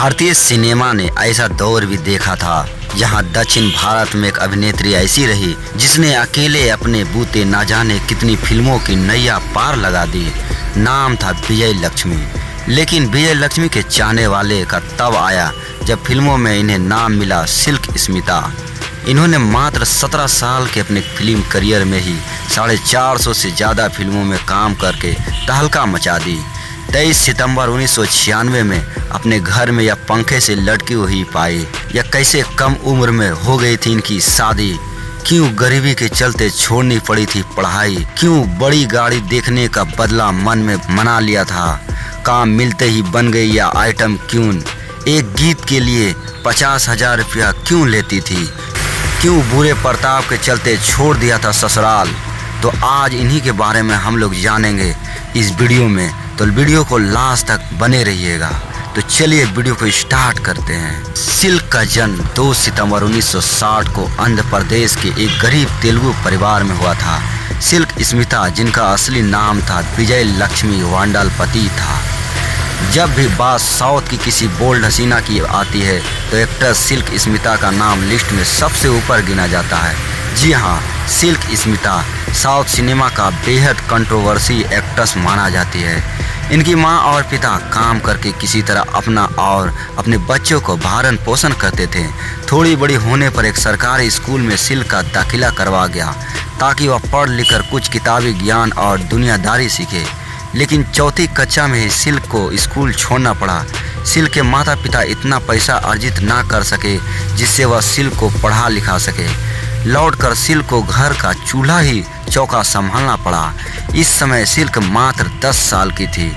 भारतीय सिनेमा ने ऐसा दौर भी देखा था जहां दक्षिण भारत में एक अभिनेत्री ऐसी रही जिसने अकेले अपने बूते ना जाने कितनी फिल्मों की नैया पार लगा दी। नाम था विजय लक्ष्मी। लेकिन विजय लक्ष्मी के चाहने वाले का तब आया जब फिल्मों में इन्हें नाम मिला सिल्क स्मिता। इन्होंने मात्र 17 साल के अपने फिल्म करियर में ही 450 से ज़्यादा फिल्मों में काम करके तहलका मचा दी। 23 सितंबर 1996 में अपने घर में या पंखे से लटकी हुई पाई, या कैसे कम उम्र में हो गई थी इनकी शादी, क्यों गरीबी के चलते छोड़नी पड़ी थी पढ़ाई, क्यों बड़ी गाड़ी देखने का बदला मन में मना लिया था, काम मिलते ही बन गई या आइटम क्यून, एक गीत के लिए 50,000 रुपया क्यों लेती थी, क्यों बुरे प्रताप के चलते छोड़ दिया था ससुराल। तो आज इन्हीं के बारे में हम लोग जानेंगे इस वीडियो में, तो वीडियो को लास्ट तक बने रहिएगा। तो चलिए वीडियो को स्टार्ट करते हैं। सिल्क का जन्म 2 सितंबर 1960 को आंध्र प्रदेश के एक गरीब तेलुगु परिवार में हुआ था। सिल्क स्मिता, जिनका असली नाम था विजय लक्ष्मी वांडलपति था। जब भी बात साउथ की किसी बोल्ड हसीना की आती है तो एक्ट्रेस सिल्क स्मिता का नाम लिस्ट में सबसे ऊपर गिना जाता है। जी हाँ, सिल्क स्मिता साउथ सिनेमा का बेहद कंट्रोवर्सी एक्ट्रेस माना जाती है। इनकी मां और पिता काम करके किसी तरह अपना और अपने बच्चों को भरण पोषण करते थे। थोड़ी बड़ी होने पर एक सरकारी स्कूल में सिल्क का दाखिला करवा गया ताकि वह पढ़ लिख कर कुछ किताबी ज्ञान और दुनियादारी सीखे। लेकिन चौथी कक्षा में ही सिल्क को स्कूल छोड़ना पड़ा। सिल्क के माता पिता इतना पैसा अर्जित ना कर सके जिससे वह सिल्क को पढ़ा लिखा सके। लौटकर सिल्क को घर का चूल्हा ही चौका संभालना पड़ा। इस समय सिल्क मात्र 10 साल की थी।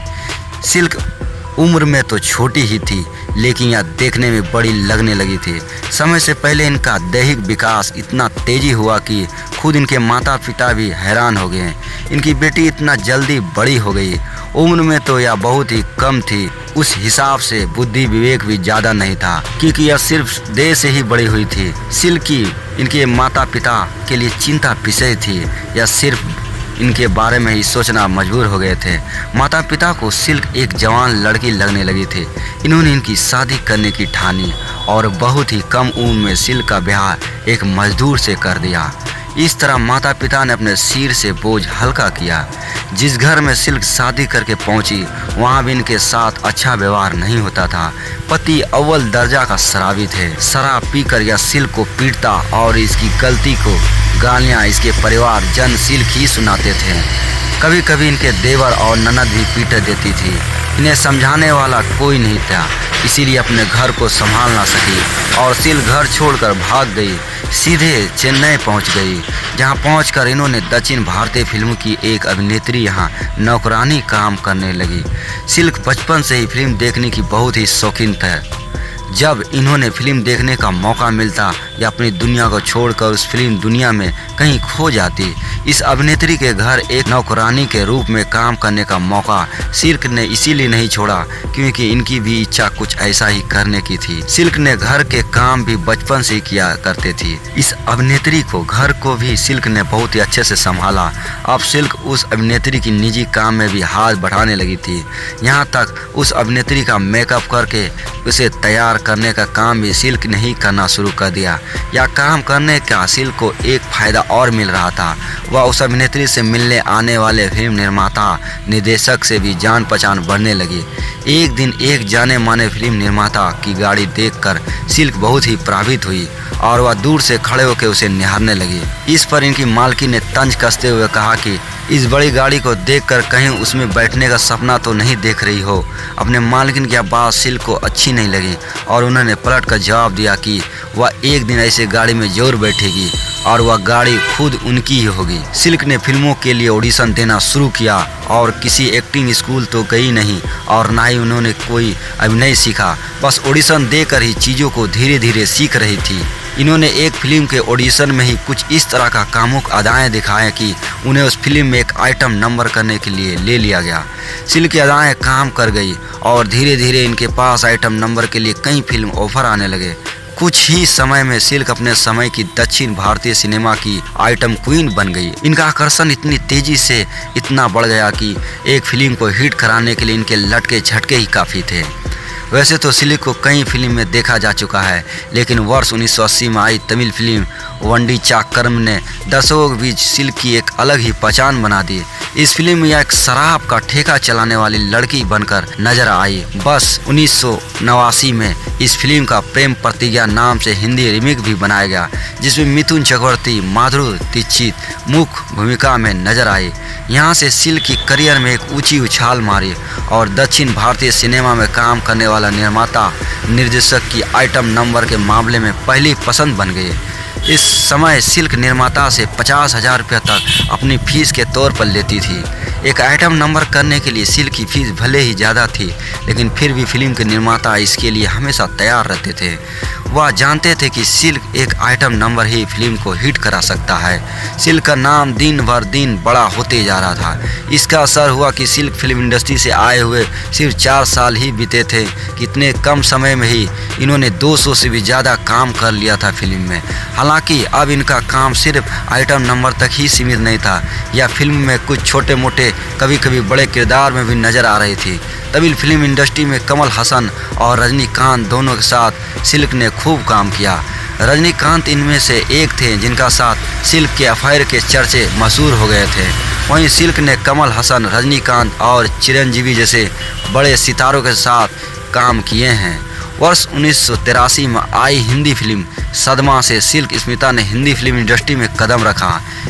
सिल्क उम्र में तो छोटी ही थी, लेकिन यह देखने में बड़ी लगने लगी थी। समय से पहले इनका दैहिक विकास इतना तेजी हुआ कि खुद इनके माता पिता भी हैरान हो गए। इनकी बेटी इतना जल्दी बड़ी हो गई। उम्र में तो यह बहुत ही कम थी, उस हिसाब से बुद्धि विवेक भी ज़्यादा नहीं था, क्योंकि यह सिर्फ देह से ही बड़ी हुई थी। सिल्क की इनके माता पिता के लिए चिंता विषय थी, यह सिर्फ इनके बारे में ही सोचना मजबूर हो गए थे। माता पिता को सिल्क एक जवान लड़की लगने लगी थी। इन्होंने इनकी शादी करने की ठानी और बहुत ही कम उम्र में सिल्क का ब्याह एक मजदूर से कर दिया। इस तरह माता पिता ने अपने सिर से बोझ हल्का किया। जिस घर में सिल्क शादी करके पहुंची वहां भी इनके साथ अच्छा व्यवहार नहीं होता था। पति अव्वल दर्जा का शराबी थे। शराब पीकर यह सिल्क को पीटता और इसकी गलती को गालियां इसके परिवार जन सिल्क ही सुनाते थे। कभी कभी इनके देवर और ननद भी पीट देती थी। इन्हें समझाने वाला कोई नहीं था, इसीलिए अपने घर को संभाल ना सकी और सिल्क घर छोड़कर भाग गई। सीधे चेन्नई पहुंच गई, जहां पहुंचकर इन्होंने दक्षिण भारतीय फिल्म की एक अभिनेत्री यहां नौकरानी काम करने लगी। सिल्क बचपन से ही फिल्म देखने की बहुत ही शौकीन था। जब इन्होंने फिल्म देखने का मौका मिलता या अपनी दुनिया को छोड़कर उस फिल्म दुनिया में कहीं खो जाती। इस अभिनेत्री के घर एक नौकरानी के रूप में काम करने का मौका सिल्क ने इसीलिए नहीं छोड़ा क्योंकि इनकी भी इच्छा कुछ ऐसा ही करने की थी। सिल्क ने घर के काम भी बचपन से किया करते थी। इस अभिनेत्री को घर को भी सिल्क ने बहुत ही अच्छे से संभाला। अब सिल्क उस अभिनेत्री की निजी काम में भी हाथ बढ़ाने लगी थी। यहाँ तक उस अभिनेत्री का मेकअप करके उसे तैयार करने का काम भी सिल्क ने ही करना शुरू कर दिया। यह काम करने का सिल्क को एक फायदा और मिल रहा था, वह उस अभिनेत्री से मिलने आने वाले फिल्म निर्माता निर्देशक से भी जान पहचान बढ़ने लगी। एक दिन एक जाने माने फिल्म निर्माता की गाड़ी देखकर सिल्क बहुत ही प्रभावित हुई और वह दूर से खड़े होकर उसे निहारने लगी। इस पर इनकी मालकिन ने तंज कसते हुए कहा कि इस बड़ी गाड़ी को देखकर कहीं उसमें बैठने का सपना तो नहीं देख रही हो। अपने मालकिन की बात सिल्क को अच्छी नहीं लगी और उन्होंने पलट कर जवाब दिया कि वह एक दिन ऐसे गाड़ी में जरूर बैठेगी और वह गाड़ी खुद उनकी ही होगी। सिल्क ने फिल्मों के लिए ऑडिशन देना शुरू किया और किसी एक्टिंग स्कूल तो गई नहीं और ना ही उन्होंने कोई अभिनय सीखा, बस ऑडिशन देकर ही चीज़ों को धीरे धीरे सीख रही थी। इन्होंने एक फिल्म के ऑडिशन में ही कुछ इस तरह का कामुक अदाएं दिखाएं कि उन्हें उस फिल्म में एक आइटम नंबर करने के लिए ले लिया गया। सिल्क की अदाएं काम कर गई और धीरे धीरे इनके पास आइटम नंबर के लिए कई फिल्म ऑफर आने लगे। कुछ ही समय में सिल्क अपने समय की दक्षिण भारतीय सिनेमा की आइटम क्वीन बन गई। इनका आकर्षण इतनी तेजी से इतना बढ़ गया कि एक फिल्म को हिट कराने के लिए इनके लटके झटके ही काफ़ी थे। वैसे तो सिल्क को कई फिल्म में देखा जा चुका है, लेकिन वर्ष 1980 में आई तमिल फिल्म वंडी चाक्करम ने दर्शकों के बीच सिल्क की एक अलग ही पहचान बना दी। इस फिल्म में यह एक शराब का ठेका चलाने वाली लड़की बनकर नजर आई। बस 1989 में इस फिल्म का प्रेम प्रतिज्ञा नाम से हिंदी रीमेक भी बनाया गया, जिसमें मिथुन चक्रवर्ती, माधुरी दीक्षित मुख्य भूमिका में नजर आई। यहाँ से सिल्क की करियर में एक ऊंची उछाल मारी और दक्षिण भारतीय सिनेमा में काम करने वाला निर्माता निर्देशक की आइटम नंबर के मामले में पहली पसंद बन गई। इस समय सिल्क निर्माता से 50,000 रुपये तक अपनी फीस के तौर पर लेती थी। एक आइटम नंबर करने के लिए सिल्क की फीस भले ही ज़्यादा थी, लेकिन फिर भी फिल्म के निर्माता इसके लिए हमेशा तैयार रहते थे। वह जानते थे कि सिल्क एक आइटम नंबर ही फिल्म को हिट करा सकता है। सिल्क का नाम दिन भर दिन बड़ा होते जा रहा था। इसका असर हुआ कि सिल्क फिल्म इंडस्ट्री से आए हुए सिर्फ 4 साल ही बीते थे कि इतने कम समय में ही इन्होंने 200 से भी ज़्यादा काम कर लिया था फिल्म में। हालांकि अब इनका काम सिर्फ आइटम नंबर तक ही सीमित नहीं था, यह फिल्म में कुछ छोटे मोटे कभी कभी बड़े किरदार में भी नजर आ रही थी। तमिल फिल्म इंडस्ट्री में कमल हसन और रजनीकांत दोनों के साथ सिल्क ने खूब काम किया। रजनीकांत इनमें से एक थे जिनका साथ सिल्क के अफेयर के चर्चे मशहूर हो गए थे। वहीं सिल्क ने कमल हसन, रजनीकांत और चिरंजीवी जैसे बड़े सितारों के साथ काम किए हैं। वर्ष 1983 में आई हिंदी फिल्म सदमा से सिल्क स्मिता ने हिंदी फिल्म इंडस्ट्री में कदम रखा।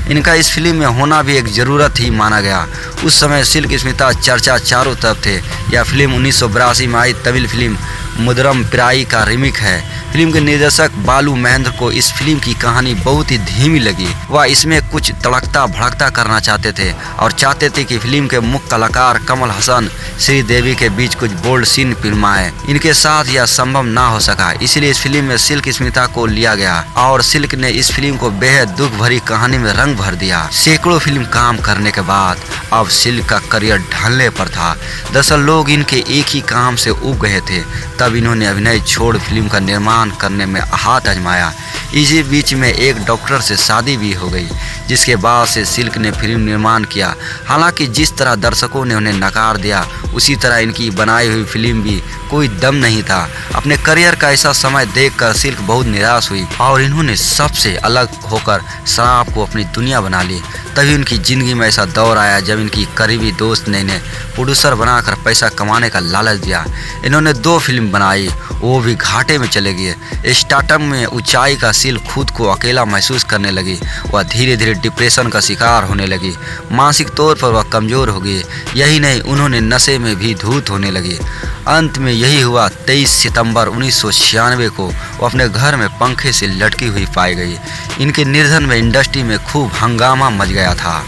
इनका इस फिल्म में होना भी एक ज़रूरत ही माना गया। उस समय सिल्क स्मिता चर्चा चारों तरफ थे। यह फिल्म 1982 में आई तमिल फिल्म मुदरम पिराई का रीमेक है। फिल्म के निर्देशक बालू महेंद्र को इस फिल्म की कहानी बहुत ही धीमी लगी। वह इसमें कुछ तड़कता भड़कता करना चाहते थे और चाहते थे कि फिल्म के मुख्य कलाकार कमल हसन, श्रीदेवी के बीच कुछ बोल्ड सीन फिल्माए। इनके साथ यह संभव ना हो सका, इसलिए इस फिल्म में सिल्क स्मिता को लिया गया और सिल्क ने इस फिल्म को बेहद दुख भरी कहानी में रंग भर दिया। सैकड़ों फिल्म काम करने के बाद अब सिल्क का करियर ढलने पर था। दरअसल लोग इनके एक ही काम से उब गए थे। तब इन्होंने अभिनय छोड़ फिल्म का निर्माण करने में हाथ आजमाया। इसी बीच में एक डॉक्टर से शादी भी हो गई, जिसके बाद से सिल्क ने फिल्म निर्माण किया। हालांकि जिस तरह दर्शकों ने उन्हें नकार दिया, उसी तरह इनकी बनाई हुई फिल्म भी कोई दम नहीं था। अपने करियर का ऐसा समय देखकर सिल्क बहुत निराश हुई और इन्होंने सबसे अलग होकर शराब को अपनी दुनिया बना ली। तभी उनकी ज़िंदगी में ऐसा दौर आया जब इनकी करीबी दोस्त ने इन्हें प्रोड्यूसर बनाकर पैसा कमाने का लालच दिया। इन्होंने 2 फिल्म बनाई, वो भी घाटे में चले गए। स्टार्टअप में ऊंचाई का सिल्क खुद को अकेला महसूस करने लगी। वह धीरे धीरे डिप्रेशन का शिकार होने लगी। मानसिक तौर पर वह कमज़ोर हो गई। यही नहीं, उन्होंने नशे में भी धूत होने लगी। अंत में यही हुआ। 23 सितंबर 1996 को वो अपने घर में पंखे से लटकी हुई पाई गई। इनके निधन में इंडस्ट्री में खूब हंगामा मच गया था।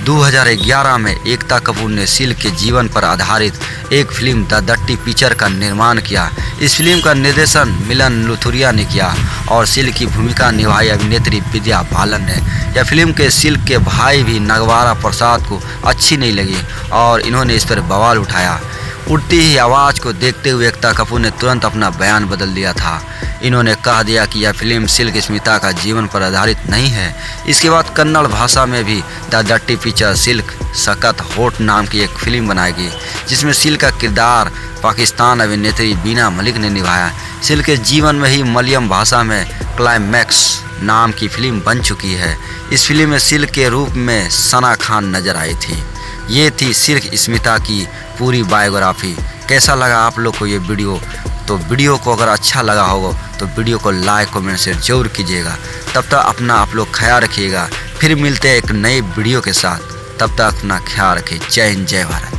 2011 में एकता कपूर ने सिल्क के जीवन पर आधारित एक फिल्म द डर्टी पिक्चर का निर्माण किया। इस फिल्म का निर्देशन मिलन लुथुरिया ने किया और सिल्क की भूमिका निभाई अभिनेत्री विद्या बालन ने। यह फिल्म के सिल्क के भाई भी नगवारा प्रसाद को अच्छी नहीं लगी और इन्होंने इस पर बवाल उठाया। उठती ही आवाज़ को देखते हुए एकता कपूर ने तुरंत अपना बयान बदल दिया था। इन्होंने कह दिया कि यह फिल्म सिल्क स्मिता का जीवन पर आधारित नहीं है। इसके बाद कन्नड़ भाषा में भी द डर्टी पिक्चर सिल्क सकत होट नाम की एक फिल्म बनाएगी, जिसमें सिल्क का किरदार पाकिस्तान अभिनेत्री बीना मलिक ने निभाया। सिल्क के जीवन में ही मलयालम भाषा में क्लाइमैक्स नाम की फिल्म बन चुकी है। इस फिल्म में सिल्क के रूप में सना खान नजर आई थी। ये थी सिल्क स्मिता की पूरी बायोग्राफी। कैसा लगा आप लोग को ये वीडियो? तो वीडियो को अगर अच्छा लगा होगा तो वीडियो को लाइक कमेंट शेयर जरूर कीजिएगा। तब तक अपना आप लोग ख्याल रखिएगा। फिर मिलते हैं एक नए वीडियो के साथ। तब तक अपना ख्याल रखिए। जय हिंद, जय भारत।